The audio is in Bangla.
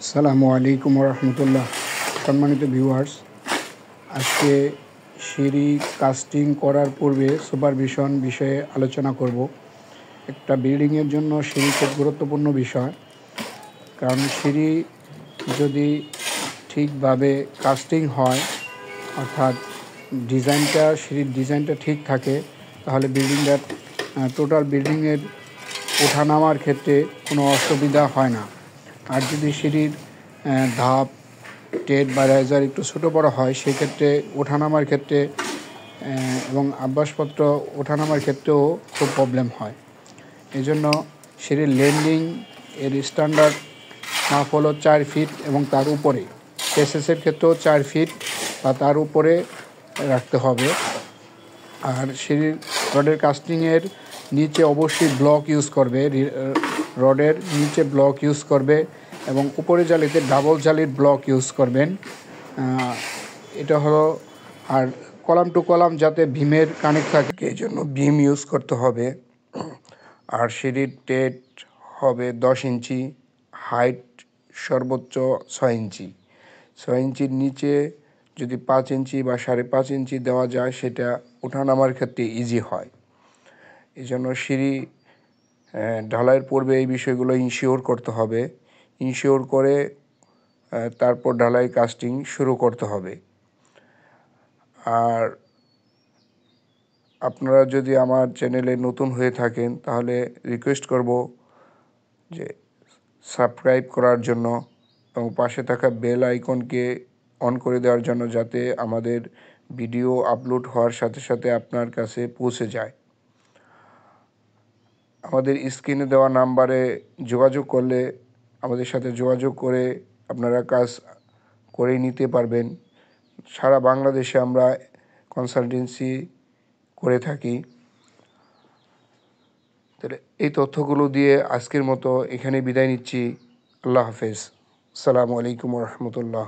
আসসালামু আলাইকুম রহমতুল্লাহ। সম্মানিত ভিউয়ার্স, আজকে সিঁড়ি কাস্টিং করার পূর্বে সুপারভিশন বিষয়ে আলোচনা করব। একটা বিল্ডিংয়ের জন্য সিঁড়ি খুব গুরুত্বপূর্ণ বিষয়, কারণ সিঁড়ি যদি ঠিকভাবে কাস্টিং হয়, অর্থাৎ সিঁড়ির ডিজাইনটা ঠিক থাকে, তাহলে টোটাল বিল্ডিংয়ের ওঠানামার ক্ষেত্রে কোনো অসুবিধা হয় না। আর যদি সিঁড়ির ধাপ, টেট বা রাইজার একটু ছোটো বড়ো হয়, সেক্ষেত্রে ওঠানামার ক্ষেত্রে এবং আবাসপত্র ওঠানামার ক্ষেত্রেও খুব প্রবলেম হয়। এই জন্য সিঁড়ির ল্যান্ডিং এর স্ট্যান্ডার্ড মাপ হলো 4 ফিট এবং তার উপরে। এসএসের ক্ষেত্রেও 4 ফিট বা তার উপরে রাখতে হবে। আর সিঁড়ির রডের কাস্টিংয়ের নিচে অবশ্যই ব্লক ইউজ করবে, রডের নিচে ব্লক ইউজ করবে এবং উপরে জালিতে ডাবল জালির ব্লক ইউজ করবেন। এটা হলো, আর কলাম টু কলাম যাতে ভীমের কানেক্ট থাকে, এই জন্য ভীম ইউজ করতে হবে। আর সিঁড়ির টেট হবে 10 ইঞ্চি, হাইট সর্বোচ্চ 6 ইঞ্চি। 6 ইঞ্চির নিচে যদি 5 ইঞ্চি বা 5.5 ইঞ্চি দেওয়া যায়, সেটা ওঠানামার ক্ষেত্রে ইজি হয়। এই জন্য সিঁড়ি ঢালাইয়ের পূর্বে এই বিষয়গুলো ইনশিওর করতে হবে। ইনশিওর করে তারপর ঢালাই কাস্টিং শুরু করতে হবে। আর আপনারা যদি আমার চ্যানেলে নতুন হয়ে থাকেন, তাহলে রিকোয়েস্ট করব যে সাবস্ক্রাইব করার জন্য এবং পাশে থাকা বেল আইকনকে অন করে দেওয়ার জন্য, যাতে আমাদের ভিডিও আপলোড হওয়ার সাথে সাথে আপনার কাছে পৌঁছে যায়। আমাদের স্ক্রিনে দেওয়া নাম্বারে যোগাযোগ করলে, আমাদের সাথে যোগাযোগ করে আপনারা কাজ করে নিতে পারবেন। সারা বাংলাদেশে আমরা কনসালটেন্সি করে থাকি। তাহলে এই তথ্যগুলো দিয়ে আজকের মতো এখানে বিদায় নিচ্ছি। আল্লাহ হাফেজ। আসসালামু আলাইকুম রহমতুল্লাহ।